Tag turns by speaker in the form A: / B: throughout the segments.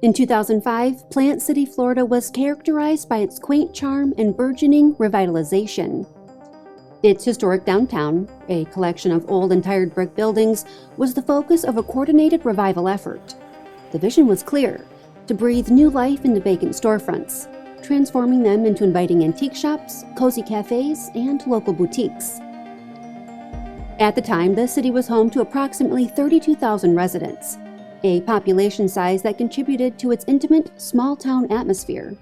A: In 2005, Plant City, Florida was characterized by its quaint charm and burgeoning revitalization. Its historic downtown, a collection of old and tired brick buildings, was the focus of a coordinated revival effort. The vision was clear: to breathe new life into vacant storefronts, transforming them into inviting antique shops, cozy cafes, and local boutiques. At the time, the city was home to approximately 32,000 residents, a population size that contributed to its intimate, small-town atmosphere.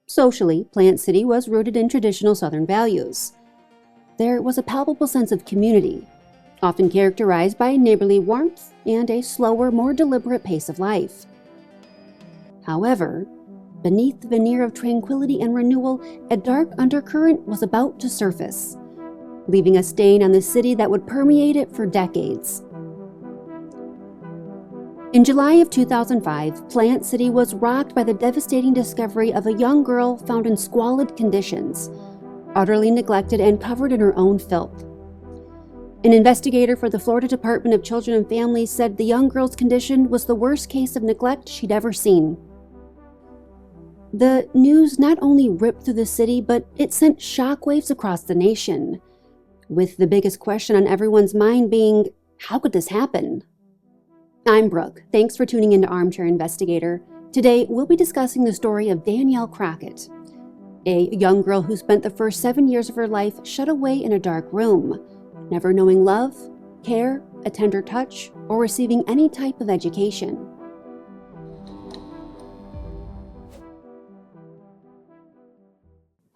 A: Socially, Plant City was rooted in traditional Southern values. There was a palpable sense of community, often characterized by neighborly warmth and a slower, more deliberate pace of life. However, beneath the veneer of tranquility and renewal, a dark undercurrent was about to surface, leaving a stain on the city that would permeate it for decades. In July of 2005, Plant City was rocked by the devastating discovery of a young girl found in squalid conditions, utterly neglected and covered in her own filth. An investigator for the Florida Department of Children and Families said the young girl's condition was the worst case of neglect she'd ever seen. The news not only ripped through the city, but it sent shockwaves across the nation, with the biggest question on everyone's mind being, how could this happen? I'm Brooke. Thanks for tuning into Armchair Investigator. Today, we'll be discussing the story of Danielle Crockett, a young girl who spent the first 7 years of her life shut away in a dark room, never knowing love, care, a tender touch, or receiving any type of education.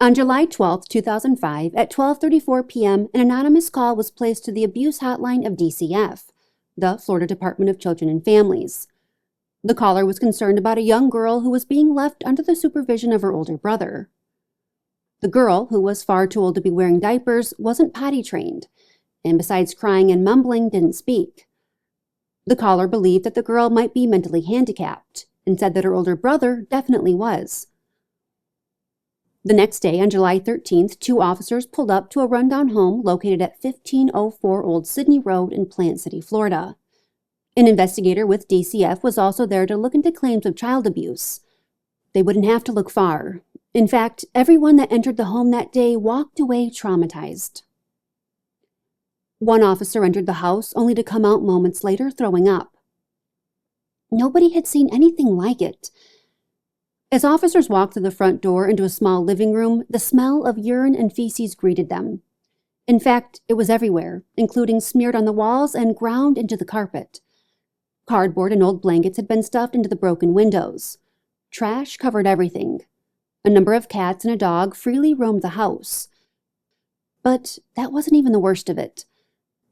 A: On July 12, 2005, at 12:34 p.m., an anonymous call was placed to the abuse hotline of DCF, the Florida Department of Children and Families. The caller was concerned about a young girl who was being left under the supervision of her older brother. The girl, who was far too old to be wearing diapers, wasn't potty trained, and besides crying and mumbling, didn't speak. The caller believed that the girl might be mentally handicapped, and said that her older brother definitely was. The next day, on July 13th, 2 officers pulled up to a rundown home located at 1504 Old Sydney Road in Plant City, Florida. An investigator with DCF was also there to look into claims of child abuse. They wouldn't have to look far. In fact, everyone that entered the home that day walked away traumatized. One officer entered the house only to come out moments later throwing up. Nobody had seen anything like it. As officers walked through the front door into a small living room, the smell of urine and feces greeted them. In fact, it was everywhere, including smeared on the walls and ground into the carpet. Cardboard and old blankets had been stuffed into the broken windows. Trash covered everything. A number of cats and a dog freely roamed the house. But that wasn't even the worst of it.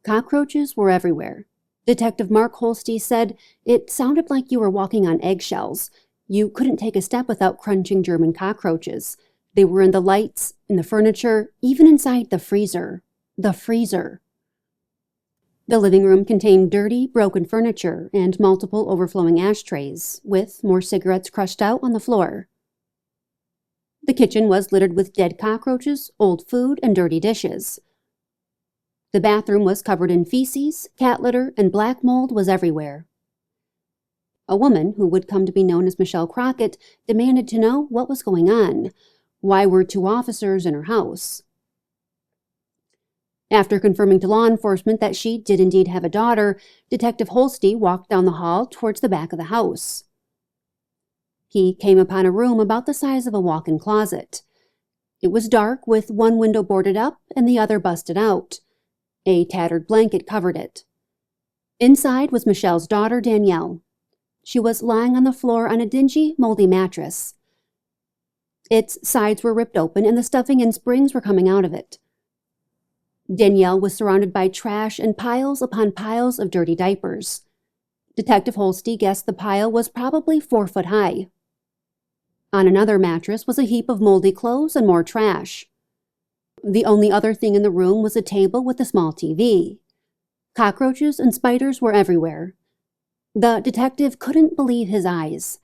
A: Cockroaches were everywhere. Detective Mark Holste said it sounded like you were walking on eggshells. You couldn't take a step without crunching German cockroaches. They were in the lights, in the furniture, even inside the freezer. The freezer. The living room contained dirty, broken furniture and multiple overflowing ashtrays, with more cigarettes crushed out on the floor. The kitchen was littered with dead cockroaches, old food, and dirty dishes. The bathroom was covered in feces, cat litter, and black mold was everywhere. A woman, who would come to be known as Michelle Crockett, demanded to know what was going on. Why were 2 officers in her house? After confirming to law enforcement that she did indeed have a daughter, Detective Holste walked down the hall towards the back of the house. He came upon a room about the size of a walk-in closet. It was dark, with one window boarded up and the other busted out. A tattered blanket covered it. Inside was Michelle's daughter, Danielle. She was lying on the floor on a dingy, moldy mattress. Its sides were ripped open and the stuffing and springs were coming out of it. Danielle was surrounded by trash and piles upon piles of dirty diapers. Detective Holste guessed the pile was probably 4 foot high. On another mattress was a heap of moldy clothes and more trash. The only other thing in the room was a table with a small TV. Cockroaches and spiders were everywhere. The detective couldn't believe his eyes.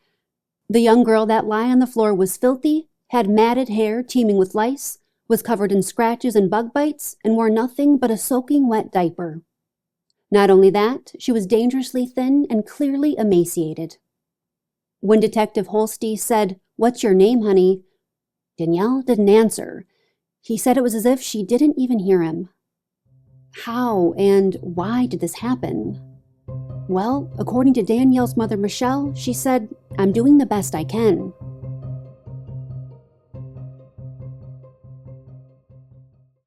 A: The young girl that lay on the floor was filthy, had matted hair teeming with lice, was covered in scratches and bug bites, and wore nothing but a soaking wet diaper. Not only that, she was dangerously thin and clearly emaciated. When Detective Holste said, "What's your name, honey?" Danielle didn't answer. He said it was as if she didn't even hear him. How and why did this happen? Well, according to Danielle's mother, Michelle, she said, "I'm doing the best I can."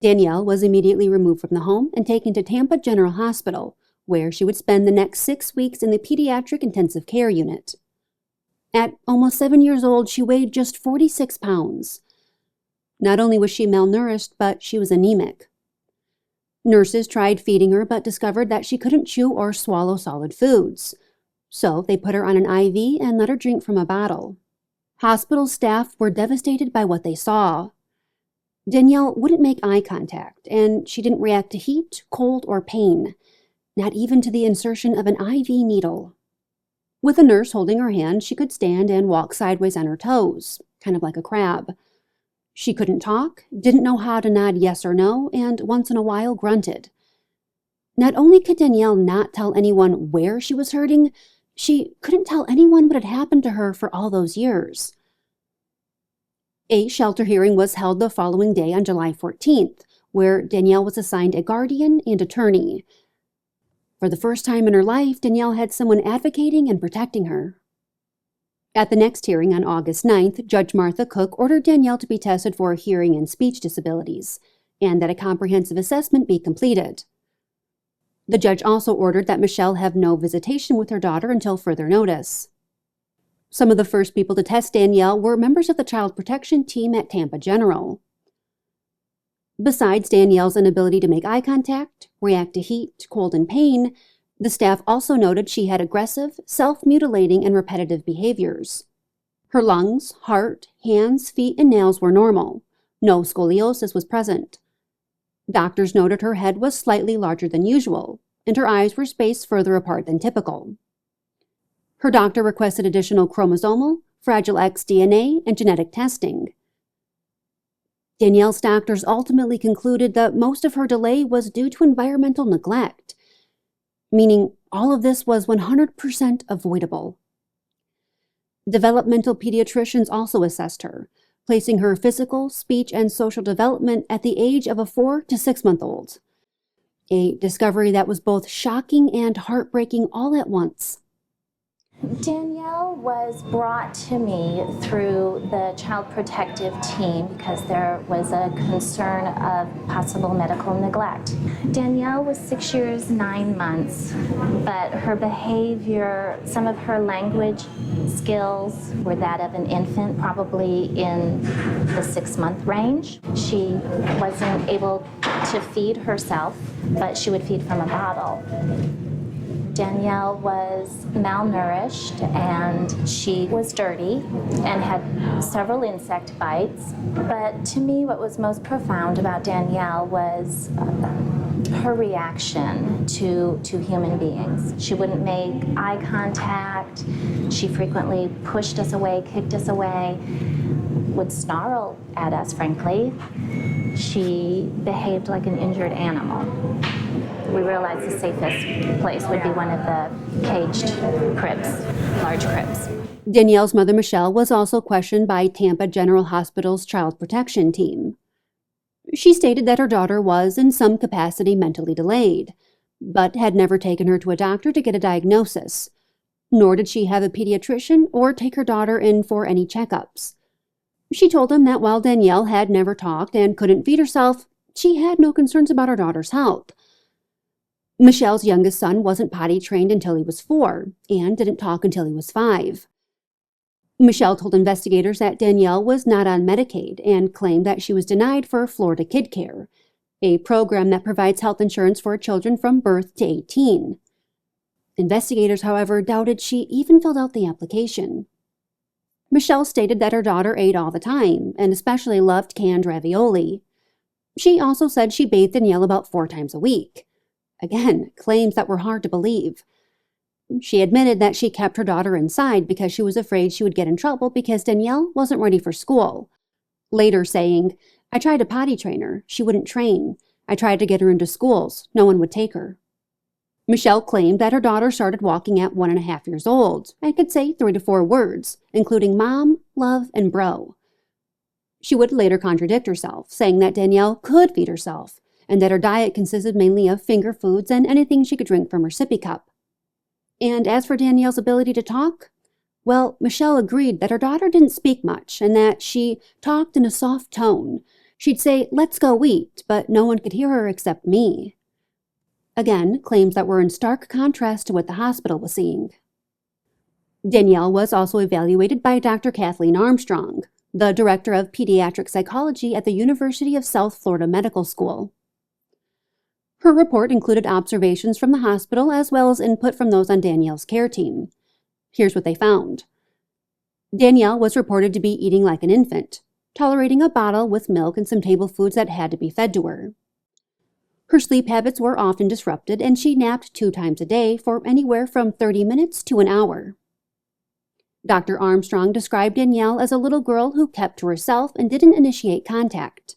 A: Danielle was immediately removed from the home and taken to Tampa General Hospital, where she would spend the next 6 weeks in the pediatric intensive care unit. At almost 7 years old, she weighed just 46 pounds. Not only was she malnourished, but she was anemic. Nurses tried feeding her but discovered that she couldn't chew or swallow solid foods. So they put her on an IV and let her drink from a bottle. Hospital staff were devastated by what they saw. Danielle wouldn't make eye contact, and she didn't react to heat, cold, or pain, not even to the insertion of an IV needle. With a nurse holding her hand, she could stand and walk sideways on her toes, kind of like a crab. She couldn't talk, didn't know how to nod yes or no, and once in a while grunted. Not only could Danielle not tell anyone where she was hurting, she couldn't tell anyone what had happened to her for all those years. A shelter hearing was held the following day on July 14th, where Danielle was assigned a guardian and attorney. For the first time in her life, Danielle had someone advocating and protecting her. At the next hearing on August 9th, Judge Martha Cook ordered Danielle to be tested for hearing and speech disabilities, and that a comprehensive assessment be completed. The judge also ordered that Michelle have no visitation with her daughter until further notice. Some of the first people to test Danielle were members of the child protection team at Tampa General. Besides Danielle's inability to make eye contact, react to heat, cold, and pain, the staff also noted she had aggressive, self-mutilating, and repetitive behaviors. Her lungs, heart, hands, feet, and nails were normal. No scoliosis was present. Doctors noted her head was slightly larger than usual, and her eyes were spaced further apart than typical. Her doctor requested additional chromosomal, Fragile X DNA, and genetic testing. Danielle's doctors ultimately concluded that most of her delay was due to environmental neglect, meaning all of this was 100% avoidable. Developmental pediatricians also assessed her, placing her physical, speech, and social development at the age of a 4 to 6 month old. A discovery that was both shocking and heartbreaking all at once.
B: Danielle was brought to me through the child protective team because there was a concern of possible medical neglect. Danielle was 6 years, 9 months, but her behavior, some of her language skills were that of an infant, probably in the 6-month range. She wasn't able to feed herself, but she would feed from a bottle. Danielle was malnourished and she was dirty and had several insect bites. But to me, what was most profound about Danielle was her reaction to human beings. She wouldn't make eye contact. She frequently pushed us away, kicked us away, would snarl at us, frankly. She behaved like an injured animal. We realized the safest place would be one of the caged cribs, large cribs.
A: Danielle's mother, Michelle, was also questioned by Tampa General Hospital's child protection team. She stated that her daughter was, in some capacity, mentally delayed, but had never taken her to a doctor to get a diagnosis, nor did she have a pediatrician or take her daughter in for any checkups. She told them that while Danielle had never talked and couldn't feed herself, she had no concerns about her daughter's health. Michelle's youngest son wasn't potty trained until he was 4 and didn't talk until he was 5. Michelle told investigators that Danielle was not on Medicaid and claimed that she was denied for Florida Kid Care, a program that provides health insurance for children from birth to 18. Investigators, however, doubted she even filled out the application. Michelle stated that her daughter ate all the time and especially loved canned ravioli. She also said she bathed Danielle about 4 times a week. Again, claims that were hard to believe. She admitted that she kept her daughter inside because she was afraid she would get in trouble because Danielle wasn't ready for school. Later saying, "I tried to potty train her. She wouldn't train. I tried to get her into schools. No one would take her." Michelle claimed that her daughter started walking at 1.5 years old and could say 3 to 4 words, including mom, love, and bro. She would later contradict herself, saying that Danielle could feed herself and that her diet consisted mainly of finger foods and anything she could drink from her sippy cup. And as for Danielle's ability to talk, well, Michelle agreed that her daughter didn't speak much and that she talked in a soft tone. She'd say, "Let's go eat," but no one could hear her except me. Again, claims that were in stark contrast to what the hospital was seeing. Danielle was also evaluated by Dr. Kathleen Armstrong, the director of pediatric psychology at the University of South Florida Medical School. Her report included observations from the hospital as well as input from those on Danielle's care team. Here's what they found. Danielle was reported to be eating like an infant, tolerating a bottle with milk and some table foods that had to be fed to her. Her sleep habits were often disrupted, and she napped 2 times a day for anywhere from 30 minutes to an hour. Dr. Armstrong described Danielle as a little girl who kept to herself and didn't initiate contact.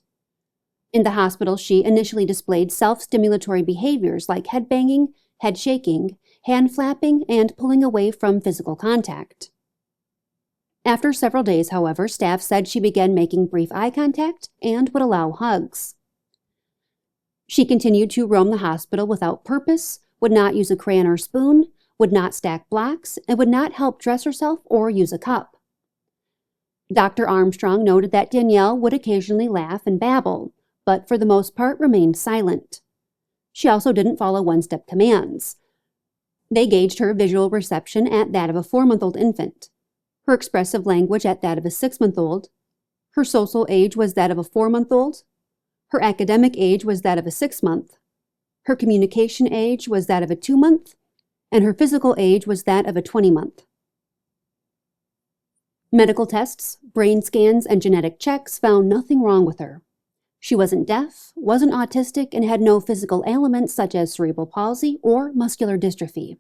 A: In the hospital, she initially displayed self-stimulatory behaviors like head banging, head shaking, hand flapping, and pulling away from physical contact. After several days, however, staff said she began making brief eye contact and would allow hugs. She continued to roam the hospital without purpose, would not use a crayon or spoon, would not stack blocks, and would not help dress herself or use a cup. Dr. Armstrong noted that Danielle would occasionally laugh and babble, but for the most part remained silent. She also didn't follow one-step commands. They gauged her visual reception at that of a 4-month-old infant, her expressive language at that of a 6-month-old, her social age was that of a 4-month-old, her academic age was that of a 6-month, her communication age was that of a 2-month, and her physical age was that of a 20-month. Medical tests, brain scans, and genetic checks found nothing wrong with her. She wasn't deaf, wasn't autistic, and had no physical ailments such as cerebral palsy or muscular dystrophy.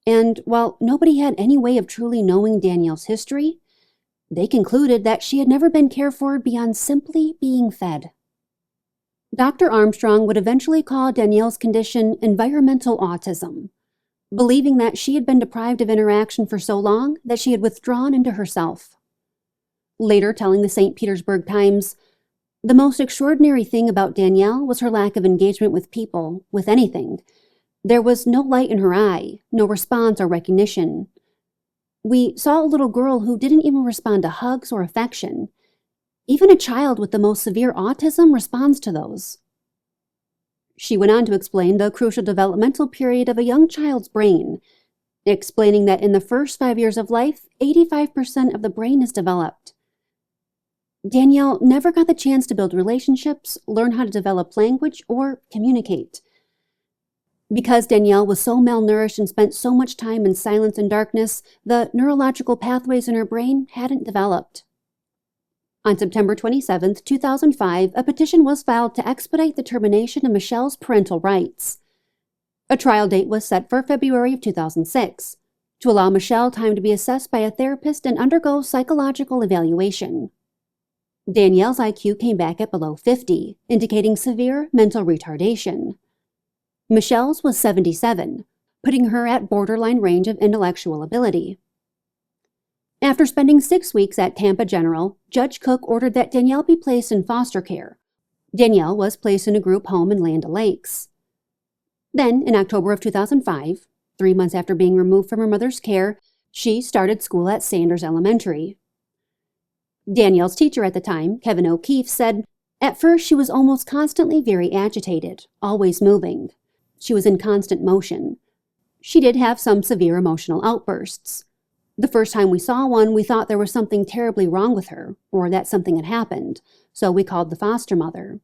A: And while nobody had any way of truly knowing Danielle's history, they concluded that she had never been cared for beyond simply being fed. Dr. Armstrong would eventually call Danielle's condition environmental autism, believing that she had been deprived of interaction for so long that she had withdrawn into herself. Later telling the St. Petersburg Times, "The most extraordinary thing about Danielle was her lack of engagement with people, with anything. There was no light in her eye, no response or recognition. We saw a little girl who didn't even respond to hugs or affection. Even a child with the most severe autism responds to those." She went on to explain the crucial developmental period of a young child's brain, explaining that in the first 5 years of life, 85% of the brain is developed. Danielle never got the chance to build relationships, learn how to develop language, or communicate. Because Danielle was so malnourished and spent so much time in silence and darkness, the neurological pathways in her brain hadn't developed. On September 27, 2005, a petition was filed to expedite the termination of Michelle's parental rights. A trial date was set for February of 2006, to allow Michelle time to be assessed by a therapist and undergo psychological evaluation. Danielle's IQ came back at below 50, indicating severe mental retardation. Michelle's was 77, putting her at borderline range of intellectual ability. After spending 6 weeks at Tampa General, Judge Cook ordered that Danielle be placed in foster care. Danielle was placed in a group home in Land O'Lakes. Then, in October of 2005, 3 months after being removed from her mother's care, she started school at Sanders Elementary. Danielle's teacher at the time, Kevin O'Keefe, said, "At first she was almost constantly very agitated, always moving. She was in constant motion. She did have some severe emotional outbursts. The first time we saw one, we thought there was something terribly wrong with her, or that something had happened, so we called the foster mother.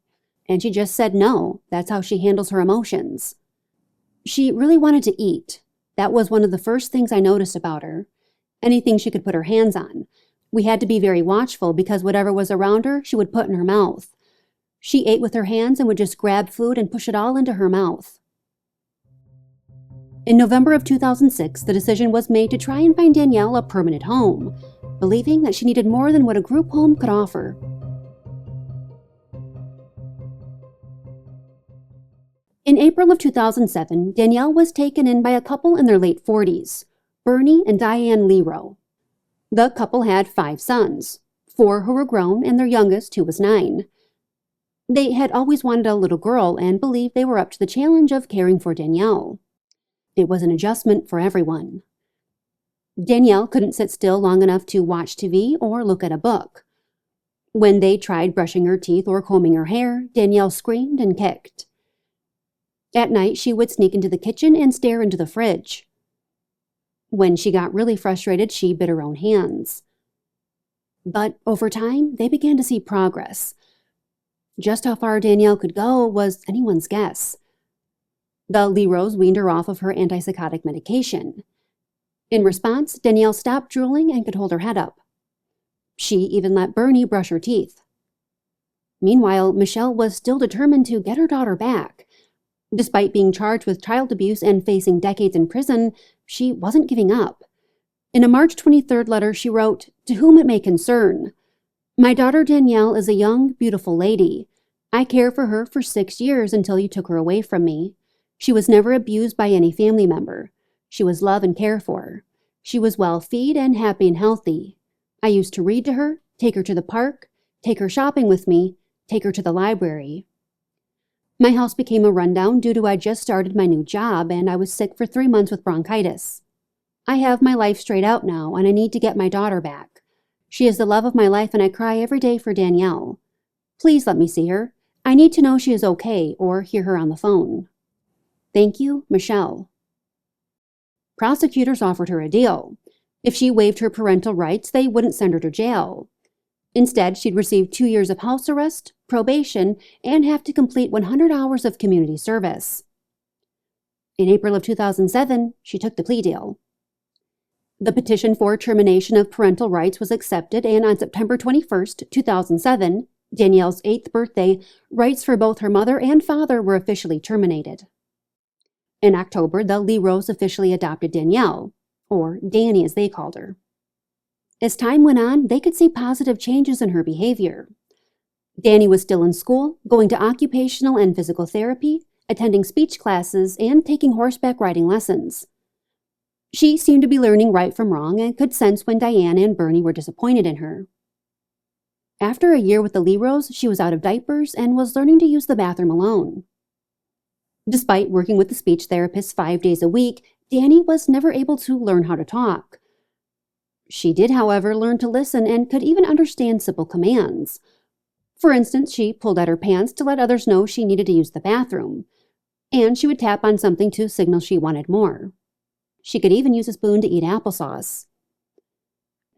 A: And she just said no, that's how she handles her emotions. She really wanted to eat. That was one of the first things I noticed about her. Anything she could put her hands on. We had to be very watchful because whatever was around her, she would put in her mouth. She ate with her hands and would just grab food and push it all into her mouth." In November of 2006, the decision was made to try and find Danielle a permanent home, believing that she needed more than what a group home could offer. In April of 2007, Danielle was taken in by a couple in their late 40s, Bernie and Diane Lerow. The couple had 5 sons, 4 who were grown and their youngest, who was 9. They had always wanted a little girl and believed they were up to the challenge of caring for Danielle. It was an adjustment for everyone. Danielle couldn't sit still long enough to watch TV or look at a book. When they tried brushing her teeth or combing her hair, Danielle screamed and kicked. At night, she would sneak into the kitchen and stare into the fridge. When she got really frustrated, she bit her own hands. But over time, they began to see progress. Just how far Danielle could go was anyone's guess. The Lerows weaned her off of her antipsychotic medication. In response, Danielle stopped drooling and could hold her head up. She even let Bernie brush her teeth. Meanwhile, Michelle was still determined to get her daughter back. Despite being charged with child abuse and facing decades in prison, she wasn't giving up. In a March 23rd letter, she wrote, "To whom it may concern, my daughter Danielle is a young, beautiful lady. I cared for her for 6 years until you took her away from me. She was never abused by any family member. She was loved and cared for. She was well fed and happy and healthy. I used to read to her, take her to the park, take her shopping with me, take her to the library. My house became a rundown due to I just started my new job and I was sick for 3 months with bronchitis. I have my life straight out now and I need to get my daughter back. She is the love of my life and I cry every day for Danielle. Please let me see her. I need to know she is okay or hear her on the phone. Thank you, Michelle." Prosecutors offered her a deal. If she waived her parental rights, they wouldn't send her to jail. Instead, she'd receive 2 years of house arrest, probation, and have to complete 100 hours of community service. In April of 2007, she took the plea deal. The petition for termination of parental rights was accepted, and on September 21st, 2007, Danielle's 8th birthday, rights for both her mother and father were officially terminated. In October, the Lerows officially adopted Danielle, or Danny as they called her. As time went on, they could see positive changes in her behavior. Danny was still in school, going to occupational and physical therapy, attending speech classes, and taking horseback riding lessons. She seemed to be learning right from wrong and could sense when Diane and Bernie were disappointed in her. After a year with the Lerows, she was out of diapers and was learning to use the bathroom alone. Despite working with the speech therapist 5 days a week, Danny was never able to learn how to talk. She did, however, learn to listen and could even understand simple commands. For instance, she pulled at her pants to let others know she needed to use the bathroom, and she would tap on something to signal she wanted more. She could even use a spoon to eat applesauce.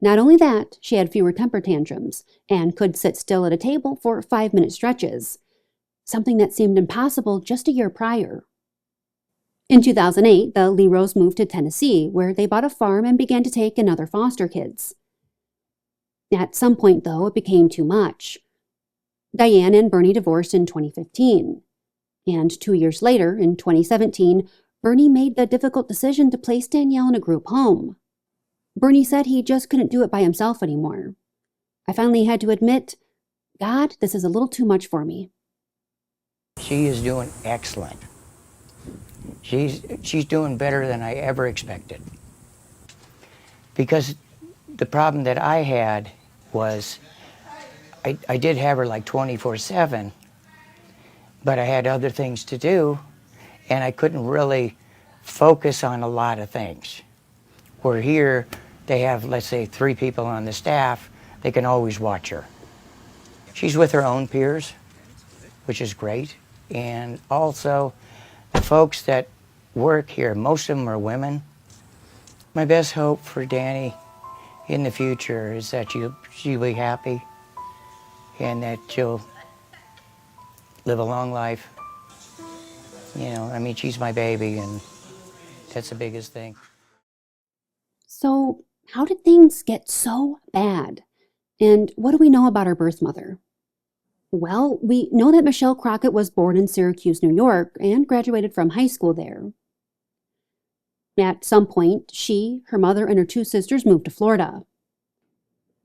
A: Not only that, she had fewer temper tantrums and could sit still at a table for 5-minute stretches, something that seemed impossible just a year prior. In 2008, the Lerows moved to Tennessee, where they bought a farm and began to take in other foster kids. At some point, though, it became too much. Diane and Bernie divorced in 2015, and 2 years later, in 2017, Bernie made the difficult decision to place Danielle in a group home. Bernie said he just couldn't do it by himself anymore. I finally had to admit, God, this is a little too much for me.
C: She is doing excellent. She's doing better than I ever expected. Because the problem that I had was I did have her like 24/7, but I had other things to do, and I couldn't really focus on a lot of things. Where here, they have, let's say, 3 people on the staff, they can always watch her. She's with her own peers, which is great, and also the folks that work here, most of them are women. My best hope for Danny in the future is that she'll be happy and that she'll live a long life. You know, I mean, she's my baby, and that's the biggest thing.
A: So, how did things get so bad? And what do we know about her birth mother? Well, we know that Michelle Crockett was born in Syracuse, New York, and graduated from high school there. At some point, she, her mother, and her 2 sisters moved to Florida.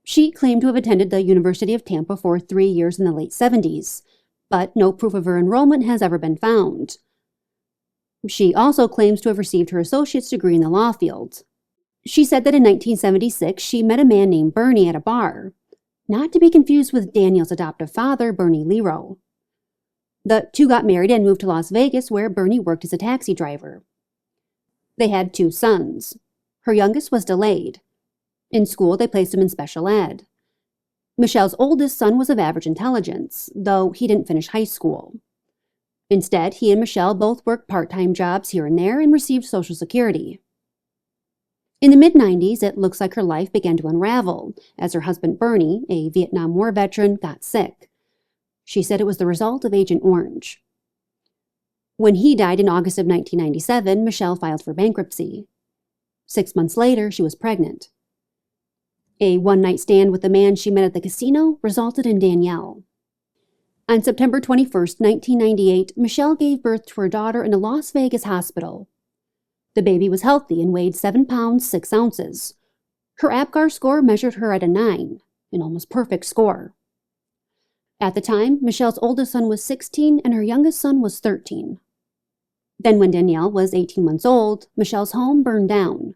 A: She claimed to have attended the University of Tampa for 3 years in the late 70s, but no proof of her enrollment has ever been found. She also claims to have received her associate's degree in the law field. She said that in 1976 she met a man named Bernie at a bar, not to be confused with Danielle's adoptive father, Bernie Lero. The two got married and moved to Las Vegas, where Bernie worked as a taxi driver. They had 2 sons. Her youngest was delayed. In school, they placed him in special ed. Michelle's oldest son was of average intelligence, though he didn't finish high school. Instead, he and Michelle both worked part-time jobs here and there and received Social Security. In the mid-90s, it looks like her life began to unravel as her husband Bernie, a Vietnam War veteran, got sick. She said it was the result of Agent Orange. When he died in August of 1997, Michelle filed for bankruptcy. 6 months later, she was pregnant. A one-night stand with the man she met at the casino resulted in Danielle. On September 21, 1998, Michelle gave birth to her daughter in a Las Vegas hospital. The baby was healthy and weighed 7 pounds 6 ounces. Her APGAR score measured her at a 9, an almost perfect score. At the time, Michelle's oldest son was 16 and her youngest son was 13. Then when Danielle was 18 months old, Michelle's home burned down.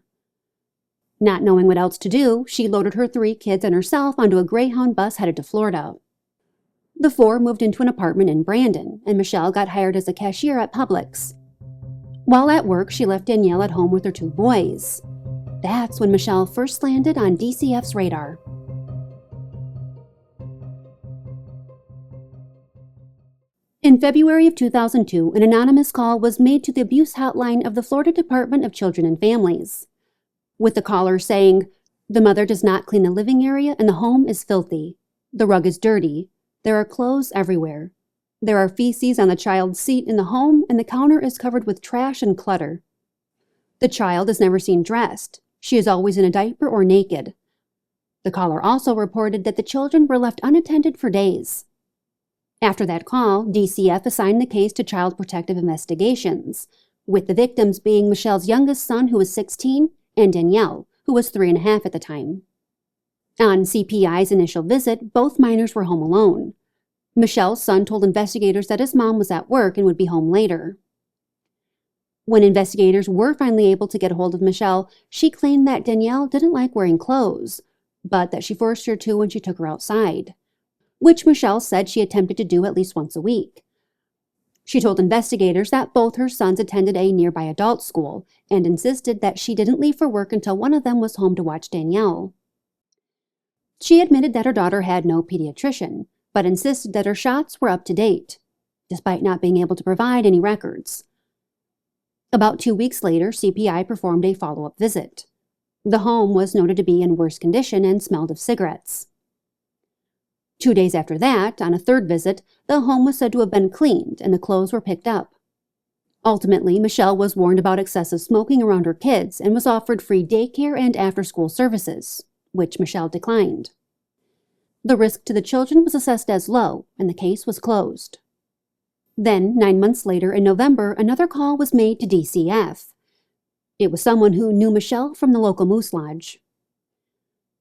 A: Not knowing what else to do, she loaded her 3 kids and herself onto a Greyhound bus headed to Florida. The 4 moved into an apartment in Brandon, and Michelle got hired as a cashier at Publix. While at work, she left Danielle at home with her 2 boys. That's when Michelle first landed on DCF's radar. In February of 2002, an anonymous call was made to the abuse hotline of the Florida Department of Children and Families, with the caller saying, "The mother does not clean the living area and the home is filthy. The rug is dirty. There are clothes everywhere. There are feces on the child's seat in the home and the counter is covered with trash and clutter. The child is never seen dressed. She is always in a diaper or naked." The caller also reported that the children were left unattended for days. After that call, DCF assigned the case to Child Protective Investigations, with the victims being Michelle's youngest son, who was 16, and Danielle, who was 3.5 at the time. On CPI's initial visit, both minors were home alone. Michelle's son told investigators that his mom was at work and would be home later. When investigators were finally able to get a hold of Michelle, she claimed that Danielle didn't like wearing clothes, but that she forced her to when she took her outside, which Michelle said she attempted to do at least once a week. She told investigators that both her sons attended a nearby adult school and insisted that she didn't leave for work until one of them was home to watch Danielle. She admitted that her daughter had no pediatrician, but insisted that her shots were up to date, despite not being able to provide any records. About 2 weeks later, CPI performed a follow-up visit. The home was noted to be in worse condition and smelled of cigarettes. 2 days after that, on a third visit, the home was said to have been cleaned and the clothes were picked up. Ultimately, Michelle was warned about excessive smoking around her kids and was offered free daycare and after-school services, which Michelle declined. The risk to the children was assessed as low, and the case was closed. Then, 9 months later, in November, another call was made to DCF. It was someone who knew Michelle from the local Moose Lodge.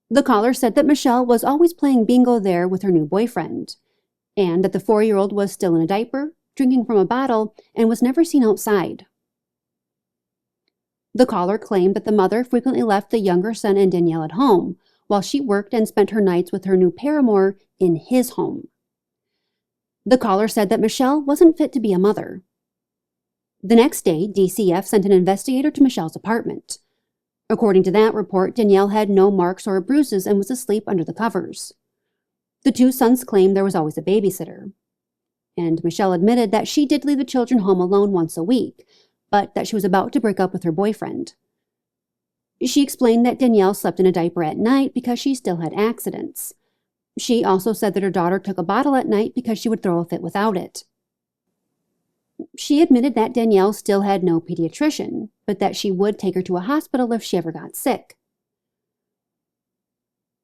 A: The caller said that Michelle was always playing bingo there with her new boyfriend, and that the 4-year-old was still in a diaper, drinking from a bottle, and was never seen outside. The caller claimed that the mother frequently left the younger son and Danielle at home, while she worked and spent her nights with her new paramour in his home. The caller said that Michelle wasn't fit to be a mother. The next day, DCF sent an investigator to Michelle's apartment. According to that report, Danielle had no marks or bruises and was asleep under the covers. The 2 sons claimed there was always a babysitter. And Michelle admitted that she did leave the children home alone once a week, but that she was about to break up with her boyfriend. She explained that Danielle slept in a diaper at night because she still had accidents. She also said that her daughter took a bottle at night because she would throw a fit without it. She admitted that Danielle still had no pediatrician, but that she would take her to a hospital if she ever got sick.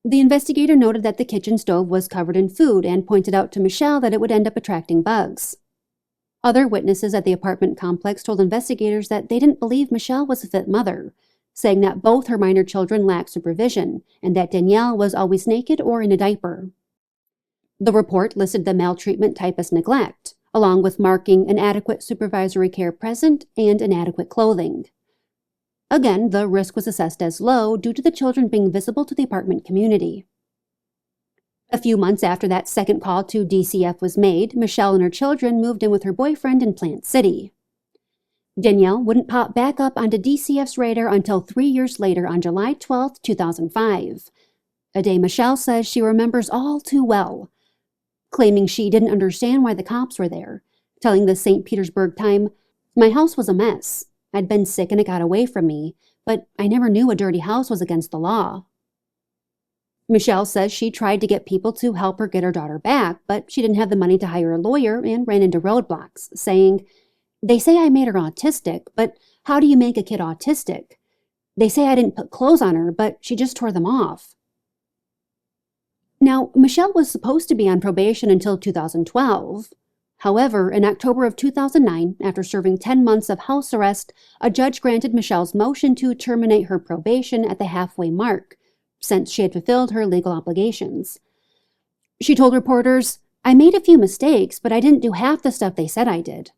A: The investigator noted that the kitchen stove was covered in food and pointed out to Michelle that it would end up attracting bugs. Other witnesses at the apartment complex told investigators that they didn't believe Michelle was a fit mother, saying that both her minor children lacked supervision and that Danielle was always naked or in a diaper. The report listed the maltreatment type as neglect, along with marking inadequate supervisory care present and inadequate clothing. Again, the risk was assessed as low due to the children being visible to the apartment community. A few months after that second call to DCF was made, Michelle and her children moved in with her boyfriend in Plant City. Danielle wouldn't pop back up onto DCF's radar until 3 years later on July 12, 2005, a day Michelle says she remembers all too well, claiming she didn't understand why the cops were there, telling the St. Petersburg Times, "My house was a mess. I'd been sick and it got away from me, but I never knew a dirty house was against the law." Michelle says she tried to get people to help her get her daughter back, but she didn't have the money to hire a lawyer and ran into roadblocks, saying, "They say I made her autistic, but how do you make a kid autistic? They say I didn't put clothes on her, but she just tore them off." Now, Michelle was supposed to be on probation until 2012. However, in October of 2009, after serving 10 months of house arrest, a judge granted Michelle's motion to terminate her probation at the halfway mark, since she had fulfilled her legal obligations. She told reporters, "I made a few mistakes, but I didn't do half the stuff they said I did."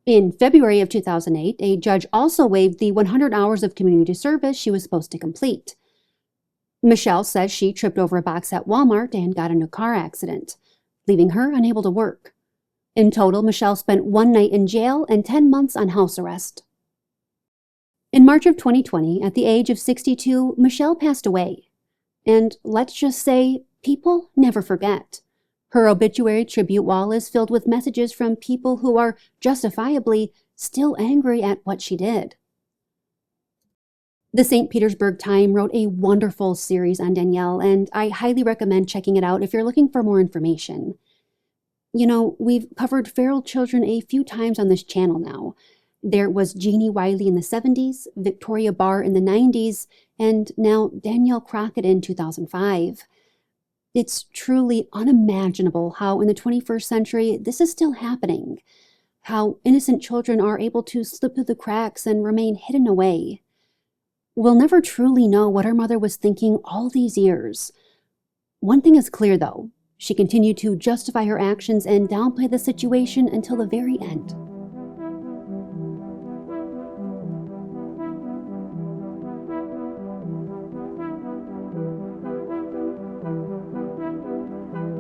A: In February of 2008, a judge also waived the 100 hours of community service she was supposed to complete. Michelle says she tripped over a box at Walmart and got in a car accident, leaving her unable to work. In total, Michelle spent 1 night in jail and 10 months on house arrest. In March of 2020, at the age of 62, Michelle passed away. And let's just say, people never forget. Her obituary tribute wall is filled with messages from people who are justifiably still angry at what she did. The St. Petersburg Times wrote a wonderful series on Danielle, and I highly recommend checking it out if you're looking for more information. You know, we've covered feral children a few times on this channel now. There was Genie Wiley in the 70s, Victoria Barr in the 90s, and now Danielle Crockett in 2005. It's truly unimaginable how in the 21st century this is still happening, how innocent children are able to slip through the cracks and remain hidden away. We'll never truly know what her mother was thinking all these years. One thing is clear, though. She continued to justify her actions and downplay the situation until the very end.